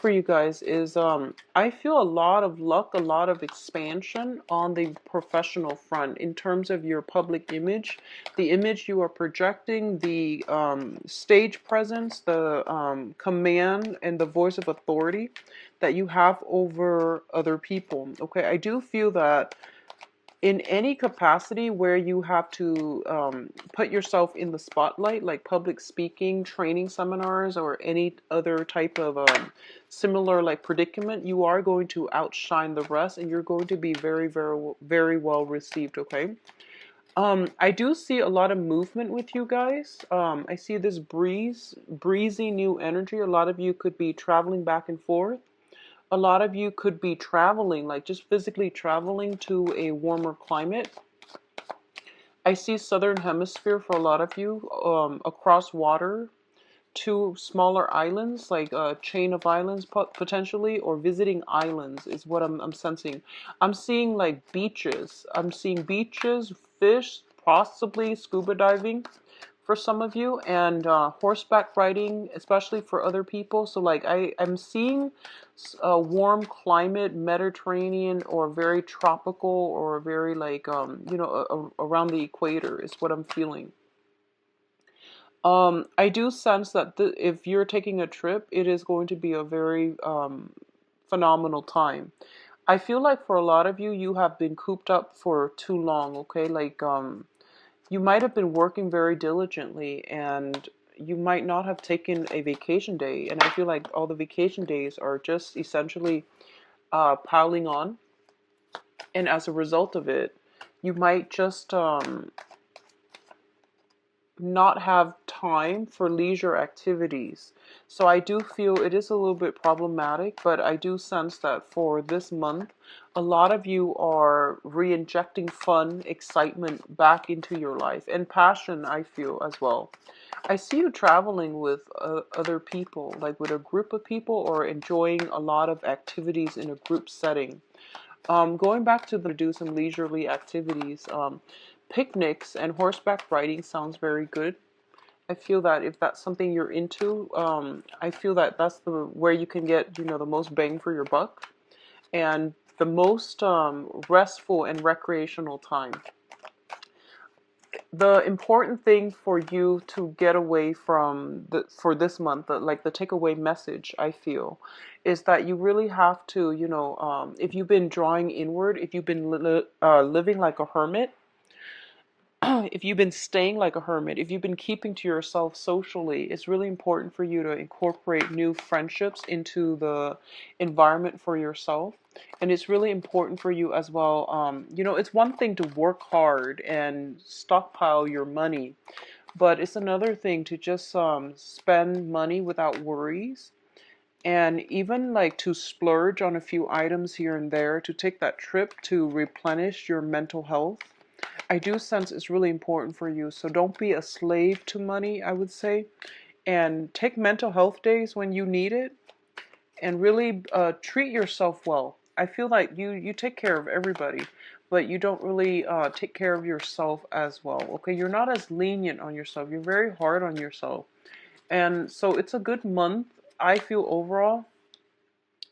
For you guys is I feel a lot of luck, a lot of expansion on the professional front in terms of your public image, the image you are projecting, the stage presence, the command and the voice of authority that you have over other people. Okay, I do feel that in any capacity where you have to put yourself in the spotlight, like public speaking, training seminars, or any other type of similar like predicament, you are going to outshine the rest, and you're going to be very, very, very well received. Okay. I do see a lot of movement with you guys. I see this breezy new energy. A lot of you could be traveling back and forth. A lot of you could be traveling, like just physically traveling to a warmer climate. I see southern hemisphere for a lot of you, across water to smaller islands, like a chain of islands potentially, or visiting islands is what I'm sensing. I'm seeing like beaches. I'm seeing beaches, fish, possibly scuba diving for some of you, and horseback riding, especially for other people. So like I'm seeing a warm climate, Mediterranean or very tropical or very like around the equator is what I'm feeling. I do sense that if you're taking a trip, it is going to be a very phenomenal time. I feel like for a lot of you, you have been cooped up for too long, okay? Like, you might have been working very diligently and you might not have taken a vacation day. And I feel like all the vacation days are just essentially piling on. And as a result of it, you might just not have time for leisure activities. So I do feel it is a little bit problematic, but I do sense that for this month, a lot of you are re-injecting fun, excitement back into your life, and passion, I feel as well. I see you traveling with other people, like with a group of people, or enjoying a lot of activities in a group setting. Going back to do some leisurely activities, picnics and horseback riding sounds very good. I feel that if that's something you're into, I feel that that's the where you can get the most bang for your buck and the most restful and recreational time. The important thing for you to get away from for this month, like the takeaway message, I feel, is that you really have to, if you've been drawing inward, if you've been living like a hermit, if you've been staying like a hermit, if you've been keeping to yourself socially, it's really important for you to incorporate new friendships into the environment for yourself. And it's really important for you as well. It's one thing to work hard and stockpile your money, but it's another thing to just spend money without worries. And even like to splurge on a few items here and there to take that trip to replenish your mental health. I do sense it's really important for you. So don't be a slave to money, I would say. And take mental health days when you need it and really treat yourself well. I feel like you take care of everybody, but you don't really take care of yourself as well. Okay, you're not as lenient on yourself. You're very hard on yourself. And so it's a good month, I feel, overall,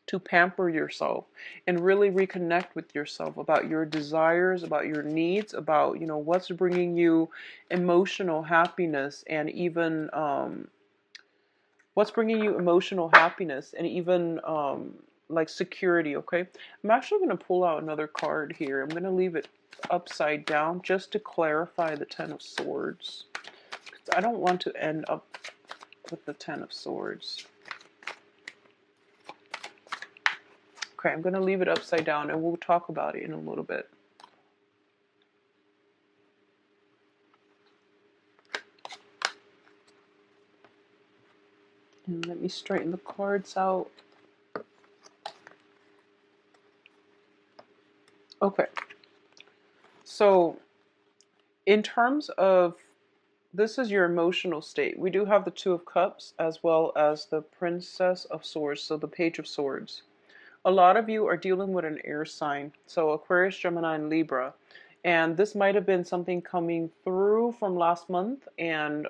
to pamper yourself and really reconnect with yourself about your desires, about your needs, about what's bringing you emotional happiness, and even what's bringing you emotional happiness and even like security. Okay, I'm actually going to pull out another card here. I'm going to leave it upside down just to clarify the Ten of Swords. I don't want to end up with the Ten of Swords. Okay, I'm going to leave it upside down and we'll talk about it in a little bit. And let me straighten the cards out. Okay. So, in terms of this is your emotional state. We do have the Two of Cups as well as the Princess of Swords, so the Page of Swords. A lot of you are dealing with an air sign, so Aquarius, Gemini, and Libra. And this might have been something coming through from last month, and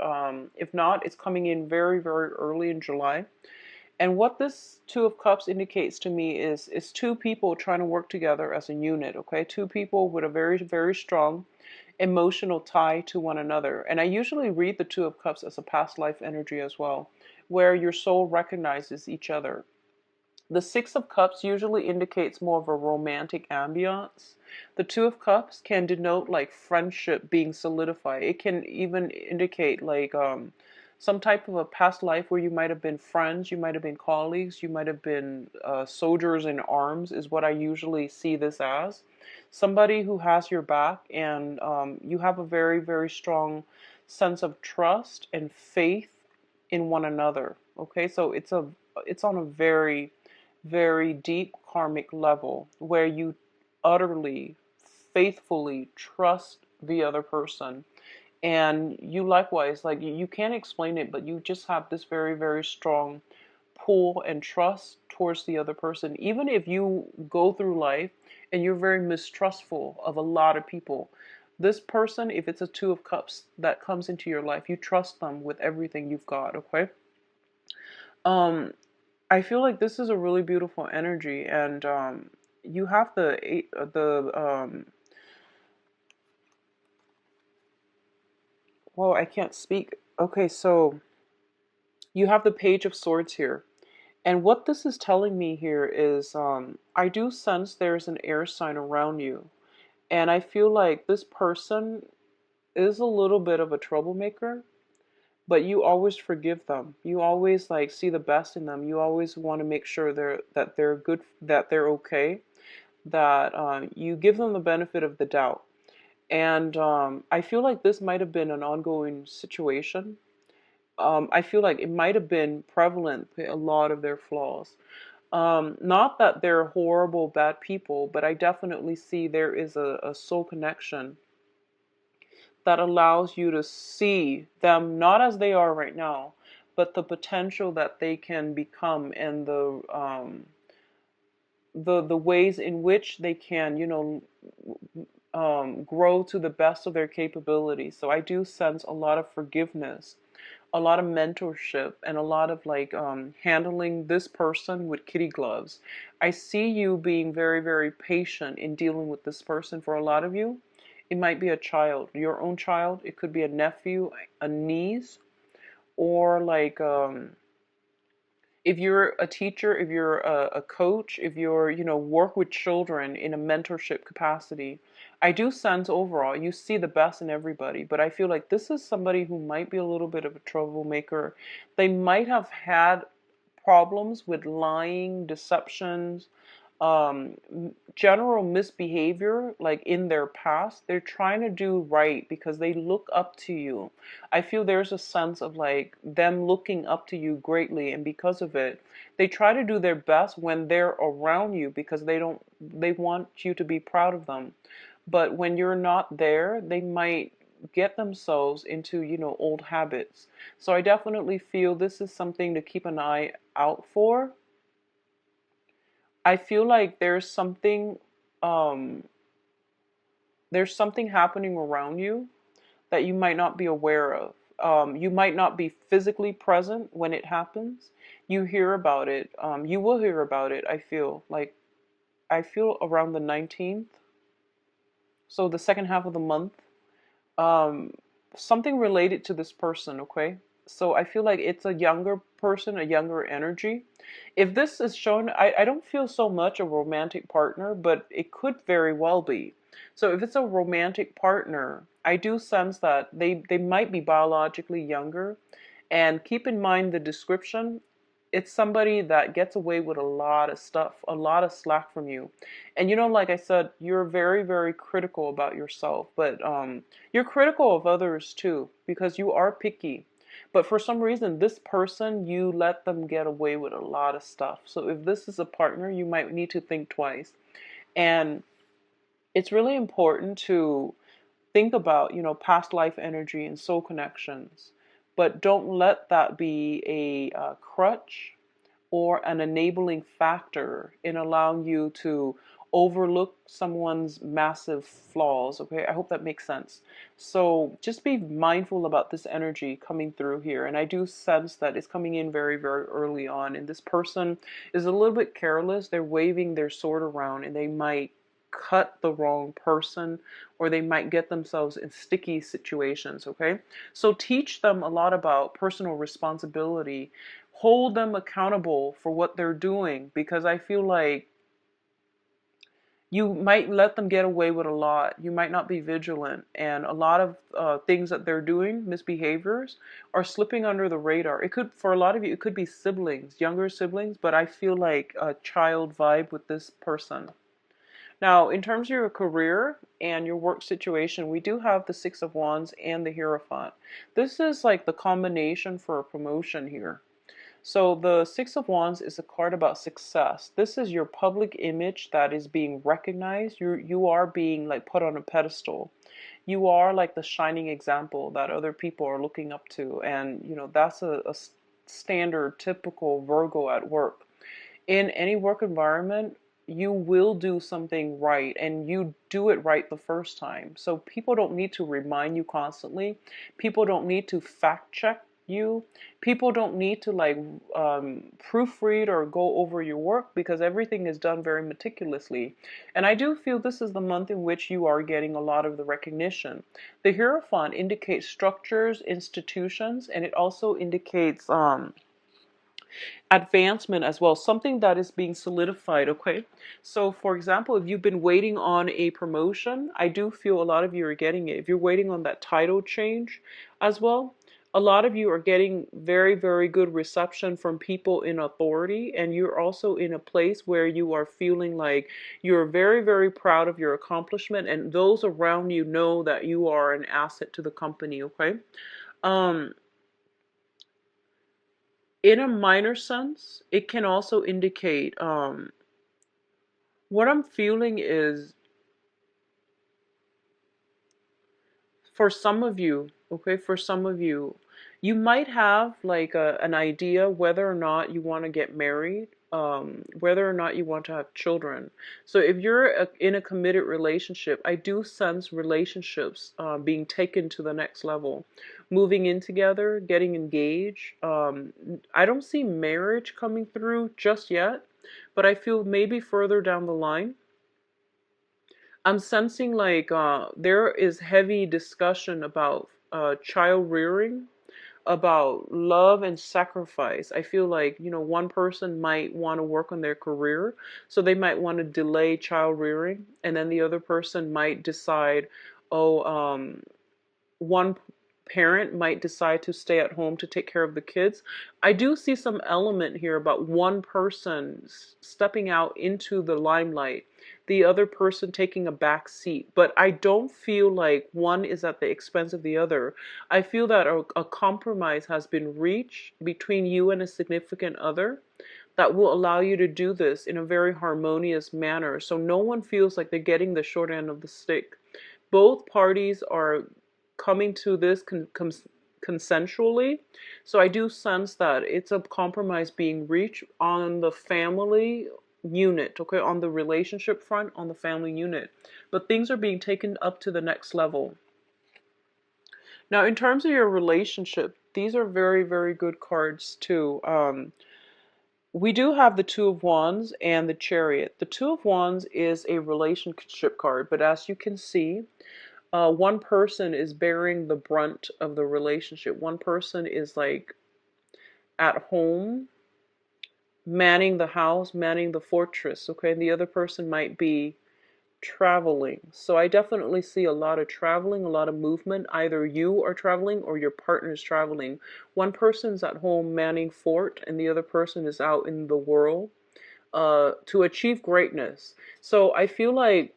if not, it's coming in very, very early in July. And what this Two of Cups indicates to me is two people trying to work together as a unit, okay? Two people with a very, very strong emotional tie to one another. And I usually read the Two of Cups as a past life energy as well, where your soul recognizes each other. The Six of Cups usually indicates more of a romantic ambiance. The Two of Cups can denote like friendship being solidified. It can even indicate like some type of a past life where you might have been friends, you might have been colleagues, you might have been soldiers in arms, is what I usually see this as. Somebody who has your back, and you have a very, very strong sense of trust and faith in one another. Okay, so it's on a very, very deep karmic level where you utterly, faithfully trust the other person. And you likewise, like you can't explain it, but you just have this very, very strong pull and trust towards the other person. Even if you go through life and you're very mistrustful of a lot of people, this person, if it's a Two of Cups that comes into your life, you trust them with everything you've got, okay? Um, I feel like this is a really beautiful energy, and you have well, I can't speak. Okay, so you have the Page of Swords here. And what this is telling me here is I do sense there's an air sign around you. And I feel like this person is a little bit of a troublemaker, but you always forgive them. You always like see the best in them. You always want to make sure they're good, that they're okay, that you give them the benefit of the doubt. And I feel like this might have been an ongoing situation. I feel like it might have been prevalent, a lot of their flaws. Not that they're horrible, bad people, but I definitely see there is a soul connection that allows you to see them not as they are right now, but the potential that they can become, and the ways in which they can, grow to the best of their capabilities. So I do sense a lot of forgiveness, a lot of mentorship, and a lot of like handling this person with kitty gloves. I see you being very, very patient in dealing with this person. For a lot of you, it might be a child, your own child. It could be a nephew, a niece, or like if you're a teacher, if you're a coach, if you're, work with children in a mentorship capacity, I do sense overall you see the best in everybody. But I feel like this is somebody who might be a little bit of a troublemaker. They might have had problems with lying, deceptions, um, general misbehavior, like in their past. They're trying to do right because they look up to you. I feel there's a sense of like them looking up to you greatly, and because of it, they try to do their best when they're around you because they want you to be proud of them. But when you're not there, they might get themselves into, old habits. So I definitely feel this is something to keep an eye out for. I feel like um there's something happening around you that you might not be aware of. You might not be physically present when it happens. You hear about it. You will hear about it. I feel around the 19th, so the second half of the month. Um, Something related to this person. Okay, so I feel like it's a younger person, a younger energy. If this is shown, I don't feel so much a romantic partner, but it could very well be. So if it's a romantic partner, I do sense that they might be biologically younger. And keep in mind the description. It's somebody that gets away with a lot of stuff, a lot of slack from you. And like I said, you're very, very critical about yourself, but you're critical of others too, because you are picky. But for some reason, this person, you let them get away with a lot of stuff. So if this is a partner, you might need to think twice. And it's really important to think about, past life energy and soul connections. But don't let that be a crutch or an enabling factor in allowing you to overlook someone's massive flaws. Okay, I hope that makes sense. So just be mindful about this energy coming through here. And I do sense that it's coming in very, very early on. And this person is a little bit careless. They're waving their sword around and they might cut the wrong person, or they might get themselves in sticky situations. Okay, so teach them a lot about personal responsibility. Hold them accountable for what they're doing, because I feel like you might let them get away with a lot. You might not be vigilant, and a lot of things that they're doing, misbehaviors, are slipping under the radar. It could, for a lot of you, it could be siblings, younger siblings, but I feel like a child vibe with this person. Now, in terms of your career and your work situation, we do have the Six of Wands and the Hierophant. This is like the combination for a promotion here. So the Six of Wands is a card about success. This is your public image that is being recognized. You are being like put on a pedestal. You are like the shining example that other people are looking up to, and that's a standard, typical Virgo at work. In any work environment, you will do something right, and you do it right the first time. So people don't need to remind you constantly. People don't need to fact check you. People don't need to like proofread or go over your work, because everything is done very meticulously. And I do feel this is the month in which you are getting a lot of the recognition. The Hierophant indicates structures, institutions, and it also indicates advancement as well, something that is being solidified. Okay, so for example, if you've been waiting on a promotion, I do feel a lot of you are getting it. If you're waiting on that title change as well, a lot of you are getting very, very good reception from people in authority, and you're also in a place where you are feeling like you're very, very proud of your accomplishment, and those around you know that you are an asset to the company. Okay, um in a minor sense, it can also indicate what I'm feeling is, for some of you, okay, for some of you, you might have like an idea whether or not you want to get married, whether or not you want to have children. So if you're in a committed relationship, I do sense relationships being taken to the next level, moving in together, getting engaged. I don't see marriage coming through just yet, but I feel maybe further down the line. I'm sensing like there is heavy discussion about child rearing, about love and sacrifice. I feel like, one person might want to work on their career, so they might want to delay child rearing, and then the other person might decide, oh, one parent might decide to stay at home to take care of the kids. I do see some element here about one person stepping out into the limelight, the other person taking a back seat. But I don't feel like one is at the expense of the other. I feel that a compromise has been reached between you and a significant other that will allow you to do this in a very harmonious manner. So no one feels like they're getting the short end of the stick. Both parties are coming to this consensually. So I do sense that it's a compromise being reached on the family unit, okay, on the relationship front, on the family unit. But things are being taken up to the next level. Now, in terms of your relationship, these are very, very good cards too. We do have the Two of Wands and the Chariot. The Two of Wands is a relationship card, but as you can see, one person is bearing the brunt of the relationship. One person is like at home, manning the house, manning the fortress, okay? And the other person might be traveling. So I definitely see a lot of traveling, a lot of movement. Either you are traveling or your partner is traveling. One person's at home manning fort, and the other person is out in the world to achieve greatness. So I feel like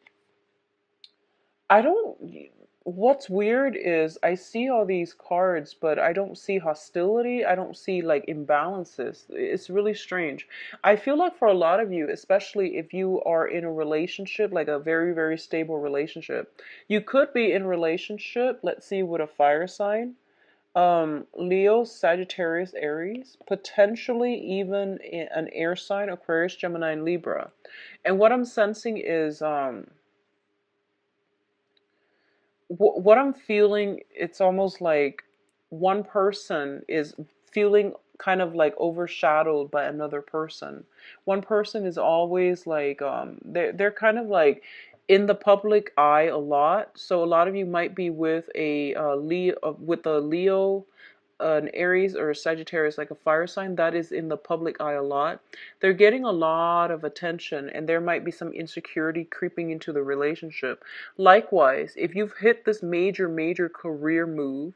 I don't. What's weird is I see all these cards, but I don't see hostility. I don't see like imbalances. It's really strange. I feel like for a lot of you, especially if you are in a relationship, like a very, very stable relationship, you could be in a relationship, let's see, with a fire sign. Leo, Sagittarius, Aries, potentially even an air sign, Aquarius, Gemini, and Libra. And what I'm sensing is what I'm feeling, it's almost like one person is feeling kind of like overshadowed by another person. One person is always like they're kind of like in the public eye a lot. So a lot of you might be with a Leo, an Aries or a Sagittarius, like a fire sign that is in the public eye a lot. They're getting a lot of attention, and there might be some insecurity creeping into the relationship. Likewise, if you've hit this major career move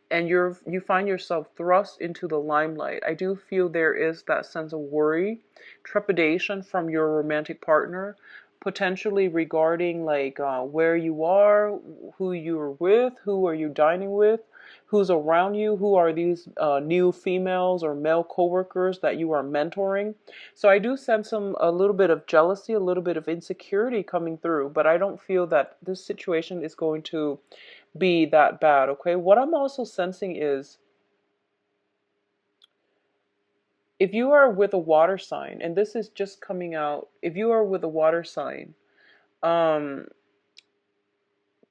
and you find yourself thrust into the limelight, I do feel there is that sense of worry, trepidation from your romantic partner, potentially regarding like where you are, who you're with, who are you dining with, who's around you, who are these new females or male coworkers that you are mentoring. So I do sense a little bit of jealousy, a little bit of insecurity coming through, but I don't feel that this situation is going to be that bad, okay? What I'm also sensing is if you are with a water sign, and this is just coming out, if you are with a water sign, um,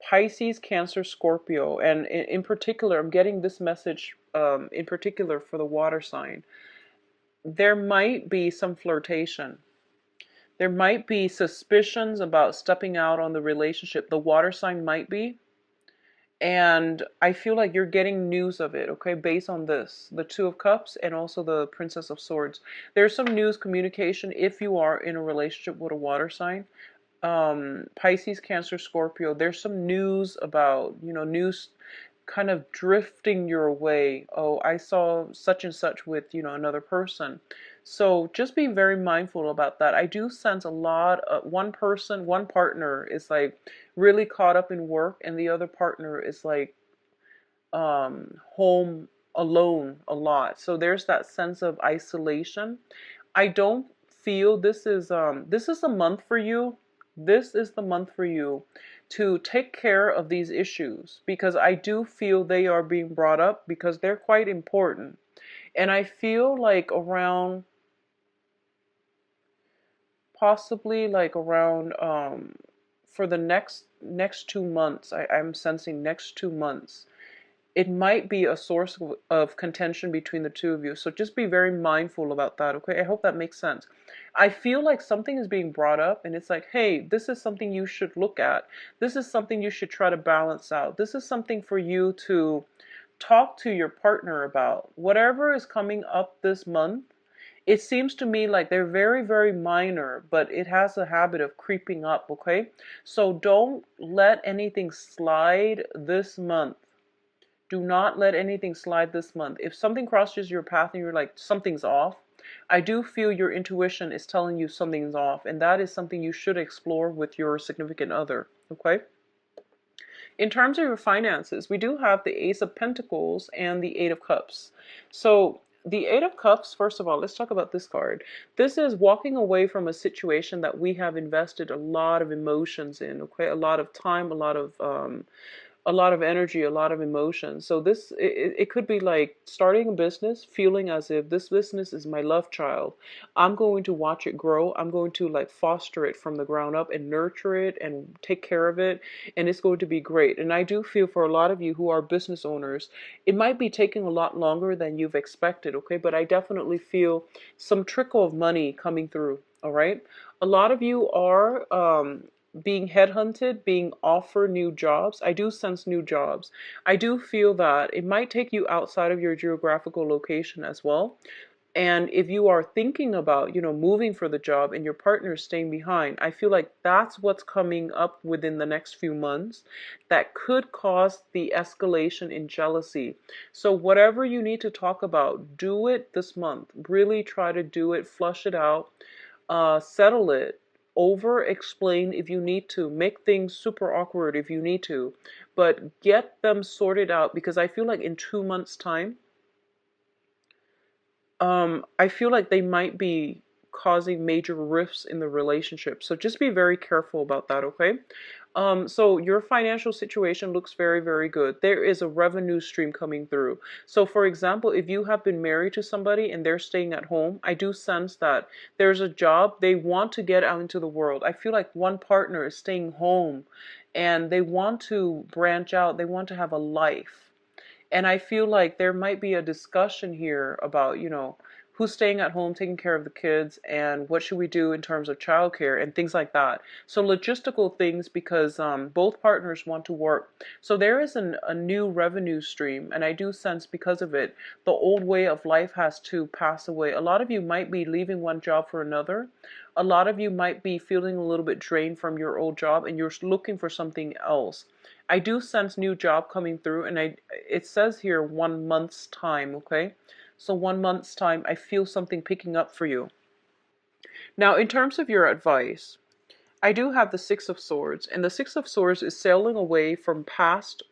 Pisces, Cancer, Scorpio, and in particular, I'm getting this message in particular for the water sign. There might be some flirtation. There might be suspicions about stepping out on the relationship. The water sign might be. And I feel like you're getting news of it, okay, based on this, the Two of Cups and also the Princess of Swords. There's some news communication if you are in a relationship with a water sign. Pisces, Cancer, Scorpio, there's some news about, news kind of drifting your way. Oh, I saw such and such with, another person. So just be very mindful about that. I do sense a lot of one person, one partner is like really caught up in work, and the other partner is like home alone a lot. So there's that sense of isolation. I don't feel this is a month for you. This is the month for you to take care of these issues, because I do feel they are being brought up because they're quite important. And I feel like around possibly like around for the next 2 months, I'm sensing next 2 months it might be a source of contention between the two of you. So just be very mindful about that, okay? I hope that makes sense. I feel like something is being brought up and it's like, hey, this is something you should look at. This is something you should try to balance out. This is something for you to talk to your partner about. Whatever is coming up this month, it seems to me like they're very minor, but it has a habit of creeping up, okay? So don't let anything slide this month. Do not let anything slide this month. If something crosses your path and you're like, something's off, I do feel your intuition is telling you something's off, and that is something you should explore with your significant other, okay? In terms of your finances, we do have the Ace of Pentacles and the Eight of Cups. So the Eight of Cups, first of all, let's talk about this card. This is walking away from a situation that we have invested a lot of emotions in, okay? A lot of time, a lot of energy, a lot of emotion. So it could be like starting a business, feeling as if this business is my love child. I'm going to watch it grow. I'm going to like foster it from the ground up and nurture it and take care of it. And it's going to be great. And I do feel for a lot of you who are business owners, it might be taking a lot longer than you've expected, okay? But I definitely feel some trickle of money coming through, all right? A lot of you are being headhunted, being offered new jobs. I do sense new jobs. I do feel that it might take you outside of your geographical location as well. And if you are thinking about, moving for the job and your partner is staying behind, I feel like that's what's coming up within the next few months that could cause the escalation in jealousy. So whatever you need to talk about, do it this month. Really try to do it, flush it out, settle it, over explain if you need to, make things super awkward if you need to, but get them sorted out, because I feel like in 2 months time, I feel like they might be causing major rifts in the relationship. So just be very careful about that, okay? So your financial situation looks very, very good. There is a revenue stream coming through. So for example, if you have been married to somebody and they're staying at home, I do sense that there's a job they want to get out into the world. I feel like one partner is staying home and they want to branch out. They want to have a life. And I feel like there might be a discussion here about, who's staying at home taking care of the kids and what should we do in terms of childcare and things like that. So logistical things because both partners want to work. So there is a new revenue stream, and I do sense because of it, the old way of life has to pass away. A lot of you might be leaving one job for another. A lot of you might be feeling a little bit drained from your old job and you're looking for something else. I do sense new job coming through, and it says here 1 month's time, okay? So 1 month's time, I feel something picking up for you. Now, in terms of your advice, I do have the Six of Swords, and the Six of Swords is sailing away from past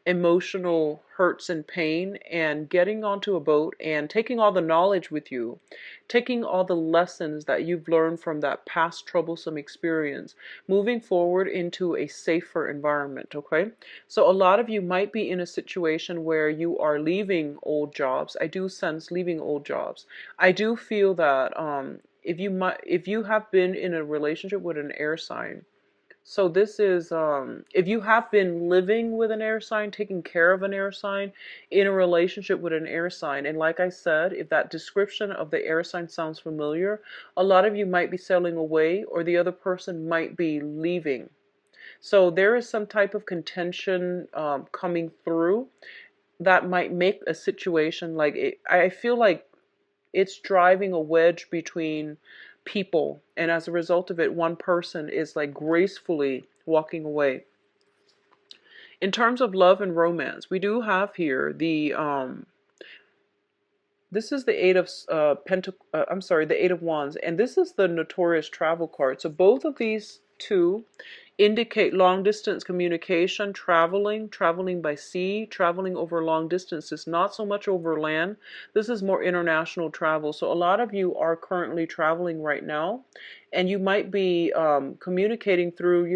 emotional hurts and pain and getting onto a boat and taking all the knowledge with you, taking all the lessons that you've learned from that past troublesome experience, moving forward into a safer environment, okay? So a lot of you might be in a situation where you are leaving old jobs. I do sense leaving old jobs. I do feel that if you have been in a relationship with an air sign, so this is, if you have been living with an air sign, taking care of an air sign, in a relationship with an air sign, and like I said, if that description of the air sign sounds familiar, a lot of you might be sailing away or the other person might be leaving. So there is some type of contention coming through that might make a situation like it, I feel like it's driving a wedge between people, and as a result of it, one person is like gracefully walking away. In terms of love and romance, we do have here the this is the eight of the Eight of Wands, and this is the notorious travel card. So both of these two indicate long distance communication, traveling by sea, traveling over long distances, not so much over land. This is more international travel. So a lot of you are currently traveling right now, and you might be communicating through,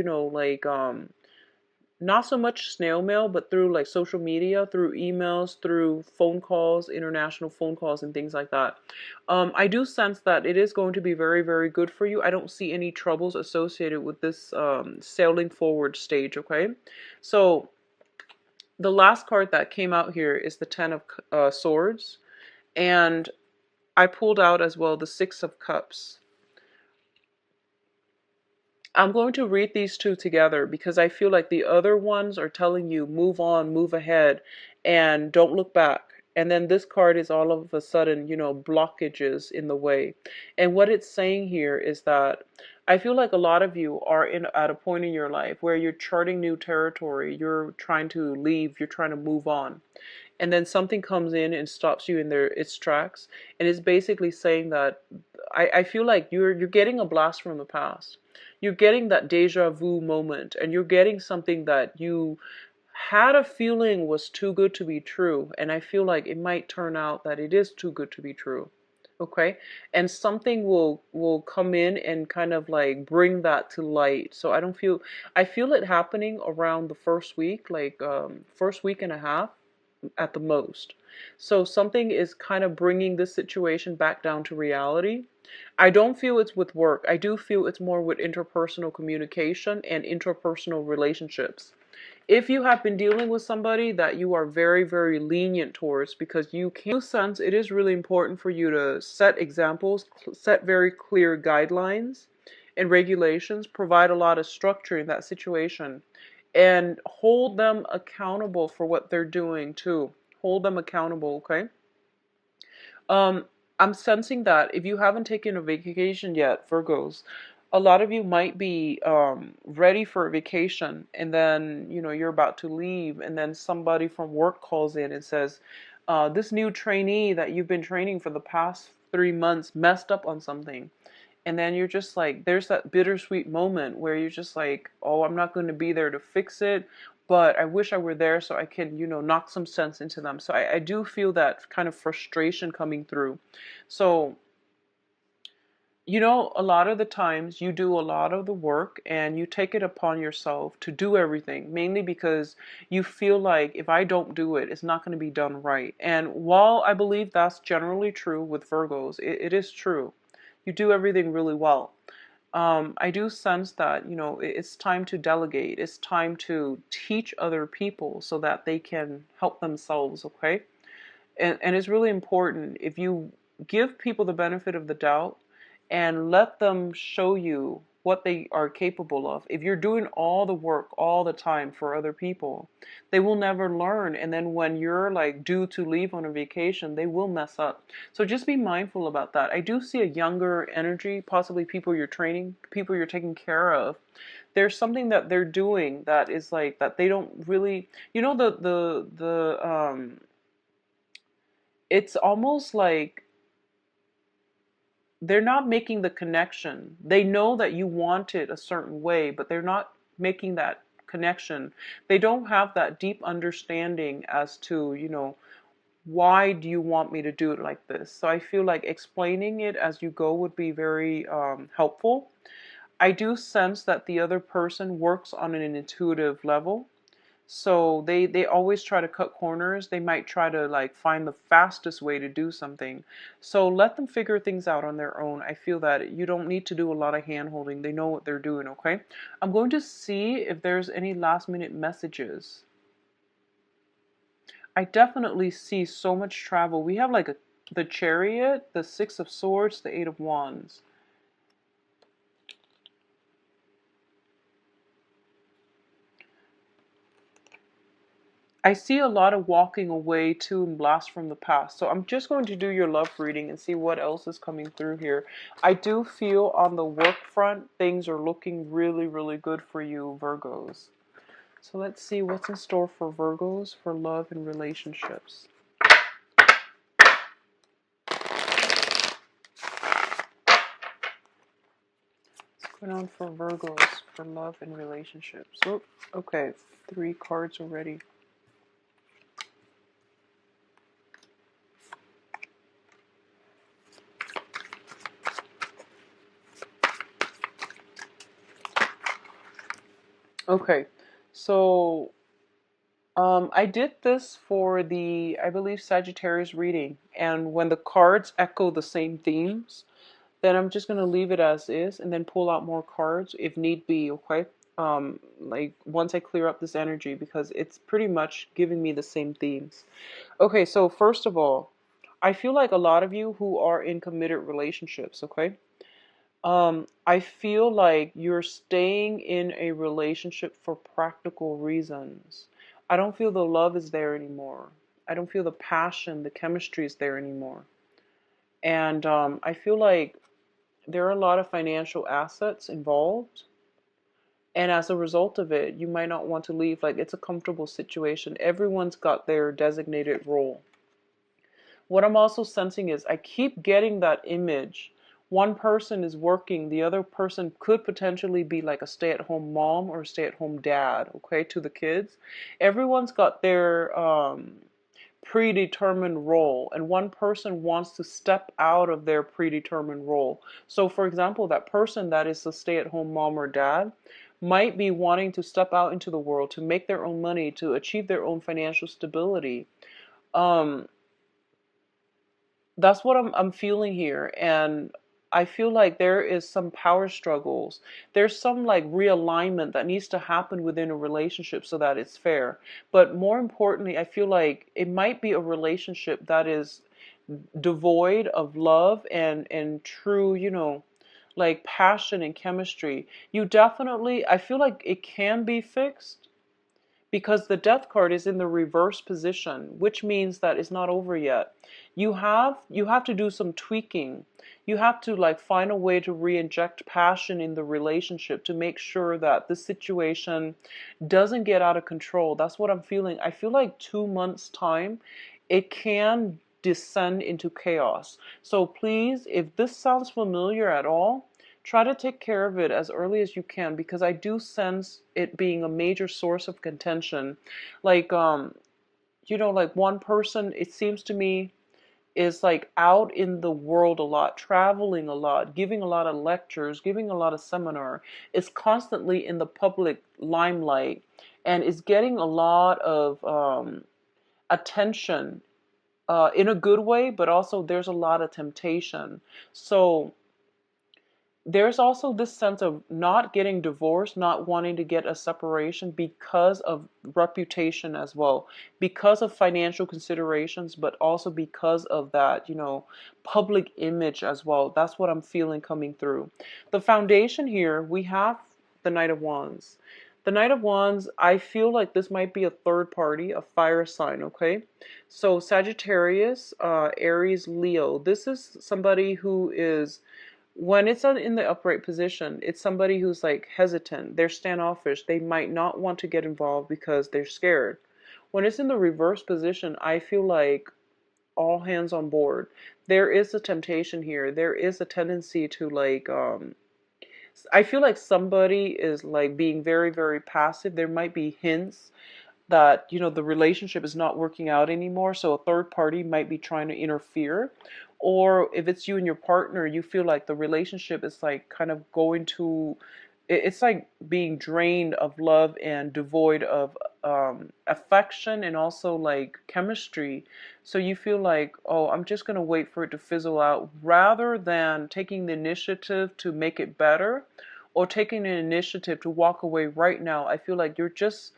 not so much snail mail, but through like social media, through emails, through phone calls, international phone calls, and things like that. I do sense that it is going to be very, very good for you. I don't see any troubles associated with this sailing forward stage, okay? So the last card that came out here is the Ten of Swords, and I pulled out as well the Six of Cups. I'm going to read these two together because I feel like the other ones are telling you move on, move ahead, and don't look back. And then this card is all of a sudden, blockages in the way. And what it's saying here is that I feel like a lot of you are at a point in your life where you're charting new territory, you're trying to leave, you're trying to move on. And then something comes in and stops you in its tracks. And it's basically saying that I feel like you're getting a blast from the past. You're getting that deja vu moment, and you're getting something that you had a feeling was too good to be true, and I feel like it might turn out that it is too good to be true. Okay, and something will come in and kind of like bring that to light. So I feel it happening around the first week, like first week and a half at the most. So something is kind of bringing this situation back down to reality. I don't feel it's with work. I do feel it's more with interpersonal communication and interpersonal relationships. If you have been dealing with somebody that you are very, very lenient towards, because you can sense it is really important for you to set examples, set very clear guidelines and regulations, provide a lot of structure in that situation, and hold them accountable for what they're doing too. Hold them accountable, okay? Um, I'm sensing that if you haven't taken a vacation yet, Virgos, a lot of you might be ready for a vacation, and then you're about to leave, and then somebody from work calls in and says, "This new trainee that you've been training for the past 3 months messed up on something." And then you're just like, there's that bittersweet moment where you're just like, oh, I'm not going to be there to fix it, but I wish I were there so I can, knock some sense into them. So I do feel that kind of frustration coming through. So a lot of the times you do a lot of the work and you take it upon yourself to do everything, mainly because you feel like if I don't do it, it's not going to be done right. And while I believe that's generally true with Virgos, it is true. You do everything really well. I do sense that, it's time to delegate. It's time to teach other people so that they can help themselves, okay? And it's really important if you give people the benefit of the doubt and let them show you what they are capable of. If you're doing all the work all the time for other people, they will never learn. And then when you're like due to leave on a vacation, they will mess up. So just be mindful about that. I do see a younger energy, possibly people you're training, people you're taking care of. There's something that they're doing that is like that they don't really, it's almost like they're not making the connection. They know that you want it a certain way, but they're not making that connection. They don't have that deep understanding as to, why do you want me to do it like this? So I feel like explaining it as you go would be very helpful. I do sense that the other person works on an intuitive level. So they always try to cut corners. They might try to like find the fastest way to do something. So let them figure things out on their own. I feel that you don't need to do a lot of hand holding. They know what they're doing, okay? I'm going to see if there's any last minute messages. I definitely see so much travel. We have like the Chariot, the Six of Swords, the Eight of Wands. I see a lot of walking away to and blast from the past. So I'm just going to do your love reading and see what else is coming through here. I do feel on the work front, things are looking really, really good for you, Virgos. So let's see what's in store for Virgos for love and relationships. What's going on for Virgos for love and relationships? Oh, okay, 3 cards already. Okay, so I did this for the, I believe, Sagittarius reading, and when the cards echo the same themes, then I'm just going to leave it as is and then pull out more cards if need be, okay? Like once I clear up this energy, because it's pretty much giving me the same themes. Okay, so first of all, I feel like a lot of you who are in committed relationships, okay? I feel like you're staying in a relationship for practical reasons. I don't feel the love is there anymore. I don't feel the passion, the chemistry is there anymore. And I feel like there are a lot of financial assets involved. And as a result of it, you might not want to leave. Like it's a comfortable situation. Everyone's got their designated role. What I'm also sensing is I keep getting that image. One person is working, the other person could potentially be like a stay-at-home mom or stay-at-home dad, okay, to the kids. Everyone's got their predetermined role, and one person wants to step out of their predetermined role. So, for example, that person that is a stay-at-home mom or dad might be wanting to step out into the world to make their own money, to achieve their own financial stability. Um, that's what I'm feeling here, and I feel like there is some power struggles. There's some like realignment that needs to happen within a relationship so that it's fair. But more importantly, I feel like it might be a relationship that is devoid of love and true, like passion and chemistry. You definitely, I feel like it can be fixed because the death card is in the reverse position, which means that it's not over yet. You have to do some tweaking. You have to like find a way to re-inject passion in the relationship to make sure that the situation doesn't get out of control. That's what I'm feeling. I feel like 2 months time it can descend into chaos. So please, if this sounds familiar at all, try to take care of it as early as you can, because I do sense it being a major source of contention. Like like one person, it seems to me is like out in the world a lot, traveling a lot, giving a lot of lectures, giving a lot of seminar, is constantly in the public limelight, and is getting a lot of attention, in a good way, but also there's a lot of temptation. So there's also this sense of not getting divorced, not wanting to get a separation because of reputation as well, because of financial considerations, but also because of that, public image as well. That's what I'm feeling coming through. The foundation here, we have the Knight of Wands. The Knight of Wands, I feel like this might be a third party, a fire sign, okay? So Sagittarius, Aries, Leo. This is somebody who is, when it's in the upright position, it's somebody who's like hesitant. They're standoffish. They might not want to get involved because they're scared. When it's in the reverse position, I feel like all hands on board. There is a temptation here. There is a tendency to like, I feel like somebody is like being very, very passive. There might be hints that the relationship is not working out anymore, so a third party might be trying to interfere. Or if it's you and your partner, you feel like the relationship is like kind of going to, it's like being drained of love and devoid of affection and also like chemistry. So you feel like, oh, I'm just going to wait for it to fizzle out, rather than taking the initiative to make it better, or taking an initiative to walk away right now. I feel like you're just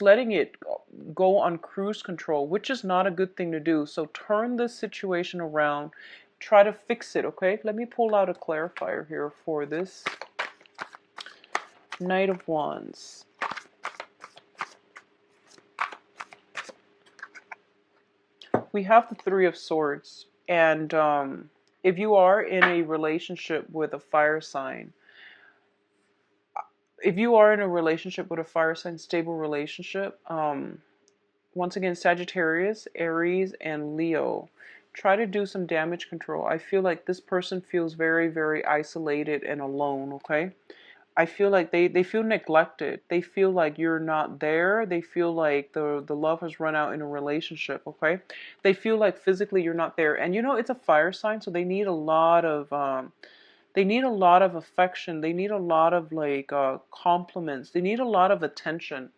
letting it go on cruise control, which is not a good thing to do. So turn this situation around. Try to fix it, okay? Let me pull out a clarifier here for this Knight of Wands. We have the Three of Swords. And if you are in a relationship with a fire sign, stable relationship, once again, Sagittarius, Aries, and Leo, try to do some damage control. I feel like this person feels very, very isolated and alone, okay? I feel like they feel neglected. They feel like you're not there. They feel like the love has run out in a relationship, okay? They feel like physically you're not there. And it's a fire sign, so they need a lot of affection. They need a lot of like compliments. They need a lot of attention.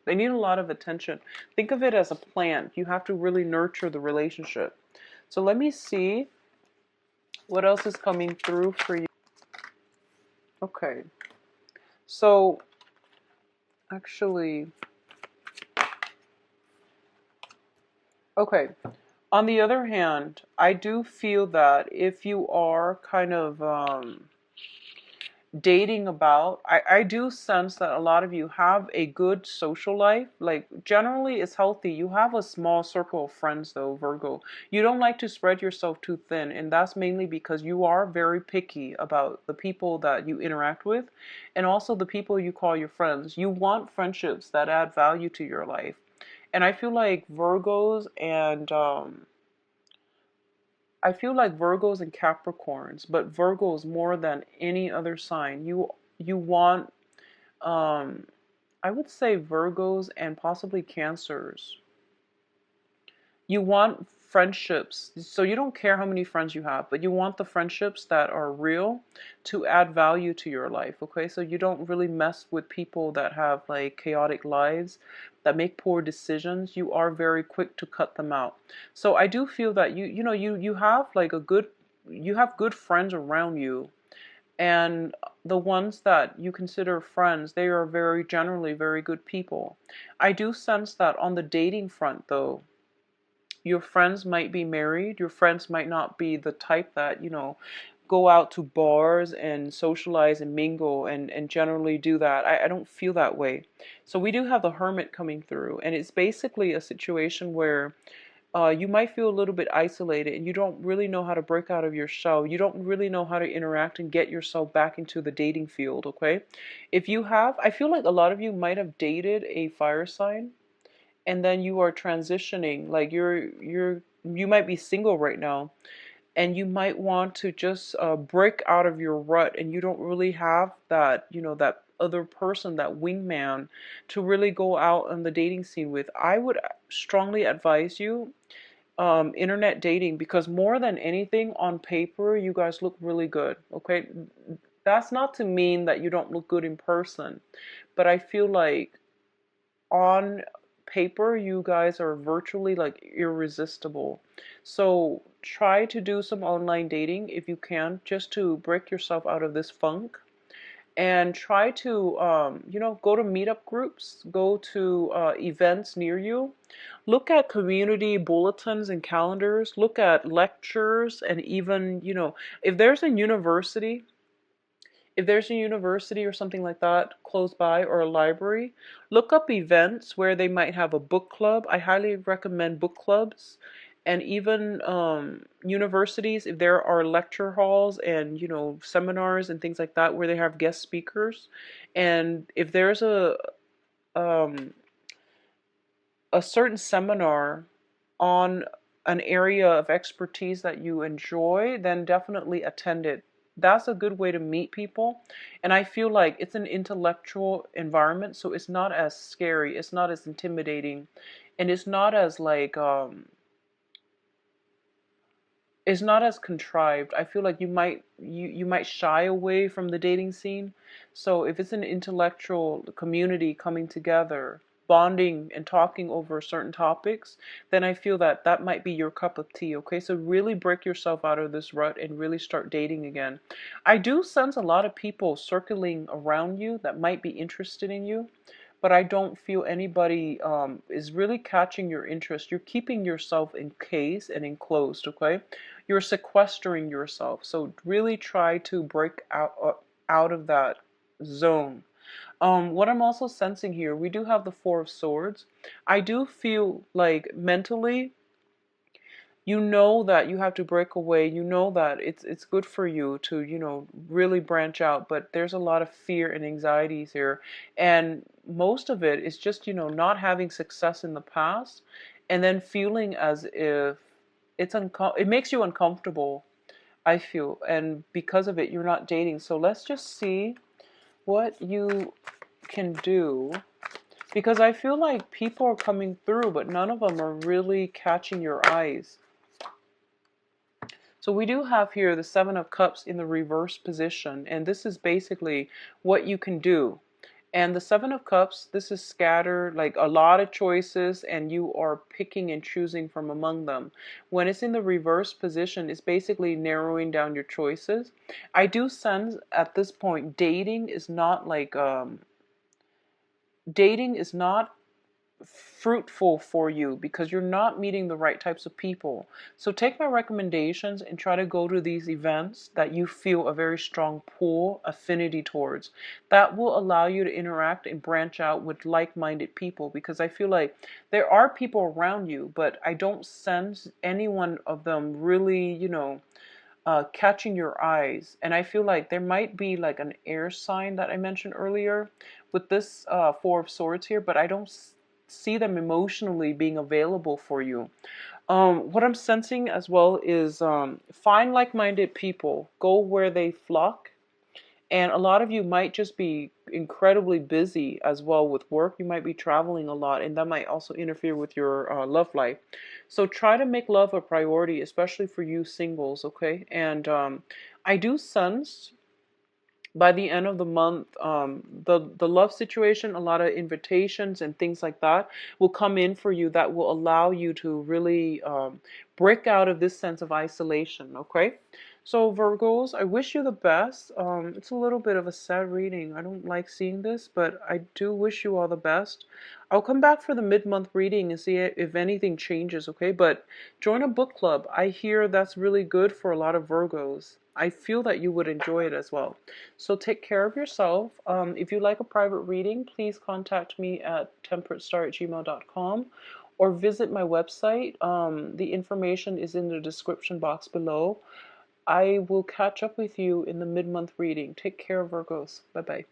Think of it as a plant. You have to really nurture the relationship. So let me see what else is coming through for you. Okay. So actually, okay. On the other hand, I do feel that if you are kind of dating about, I do sense that a lot of you have a good social life. Like generally it's healthy. You have a small circle of friends though, Virgo. You don't like to spread yourself too thin, and that's mainly because you are very picky about the people that you interact with, and also the people you call your friends. You want friendships that add value to your life. And I feel like Virgos and Capricorns, but Virgos more than any other sign. You want, I would say Virgos and possibly Cancers. You want friendships, so you don't care how many friends you have, but you want the friendships that are real to add value to your life, okay? So you don't really mess with people that have like chaotic lives, that make poor decisions. You are very quick to cut them out. So I do feel that you have like you have good friends around you, and the ones that you consider friends, they are very generally very good people. I do sense that on the dating front though, your friends might be married. Your friends might not be the type that, go out to bars and socialize and mingle and generally do that. I don't feel that way. So we do have the Hermit coming through, and it's basically a situation where you might feel a little bit isolated and you don't really know how to break out of your shell. You don't really know how to interact and get yourself back into the dating field, okay? If you have, I feel like a lot of you might have dated a fire sign, and then you are transitioning, like you might be single right now, and you might want to just break out of your rut, and you don't really have that, that other person, that wingman, to really go out on the dating scene with. I would strongly advise you, internet dating, because more than anything, on paper, you guys look really good. Okay. That's not to mean that you don't look good in person, but I feel like on paper, you guys are virtually like irresistible. So try to do some online dating if you can, just to break yourself out of this funk, and try to go to meetup groups, go to events near you, look at community bulletins and calendars, look at lectures, and even if there's a university if there's a university or something like that close by, or a library, look up events where they might have a book club. I highly recommend book clubs. And even universities, if there are lecture halls and seminars and things like that where they have guest speakers, and if there's um, a certain seminar on an area of expertise that you enjoy, then definitely attend it. That's a good way to meet people. And I feel like it's an intellectual environment, so it's not as scary, it's not as intimidating, and it's not as contrived. I feel like you might shy away from the dating scene. So if it's an intellectual community coming together, bonding and talking over certain topics, then I feel that that might be your cup of tea. Okay, so really break yourself out of this rut and really start dating again. I do sense a lot of people circling around you that might be interested in you, but I don't feel anybody is really catching your interest. You're keeping yourself encased and enclosed, okay? You're sequestering yourself. So really try to break out of that zone. What I'm also sensing here, we do have the Four of Swords. I do feel like mentally, you know that you have to break away. You know that it's good for you to really branch out, but there's a lot of fear and anxieties here, and most of it is just not having success in the past, and then feeling as if it makes you uncomfortable, I feel, and because of it you're not dating. So let's just see what you can do, because I feel like people are coming through, but none of them are really catching your eyes. So we do have here the Seven of Cups in the reverse position, and this is basically what you can do. And the Seven of Cups, this is scattered, like a lot of choices, and you are picking and choosing from among them. When it's in the reverse position, it's basically narrowing down your choices. I do sense at this point, dating is not fruitful for you because you're not meeting the right types of people. So take my recommendations and try to go to these events that you feel a very strong pull, affinity towards. That will allow you to interact and branch out with like-minded people, because I feel like there are people around you, but I don't sense any one of them really, catching your eyes. And I feel like there might be like an air sign that I mentioned earlier with this Four of Swords here, but I don't see them emotionally being available for you. What I'm sensing as well is find like-minded people, go where they flock. And a lot of you might just be incredibly busy as well with work. You might be traveling a lot, and that might also interfere with your love life. So try to make love a priority, especially for you singles, okay? And I do sense by the end of the month, the love situation, a lot of invitations and things like that will come in for you that will allow you to really break out of this sense of isolation, okay? So Virgos, I wish you the best. It's a little bit of a sad reading. I don't like seeing this, but I do wish you all the best. I'll come back for the mid-month reading and see if anything changes, okay? But join a book club. I hear that's really good for a lot of Virgos. I feel that you would enjoy it as well. So take care of yourself. If you'd like a private reading, please contact me at temperatestar@gmail.com or visit my website. The information is in the description box below. I will catch up with you in the mid-month reading. Take care, Virgos. Bye-bye.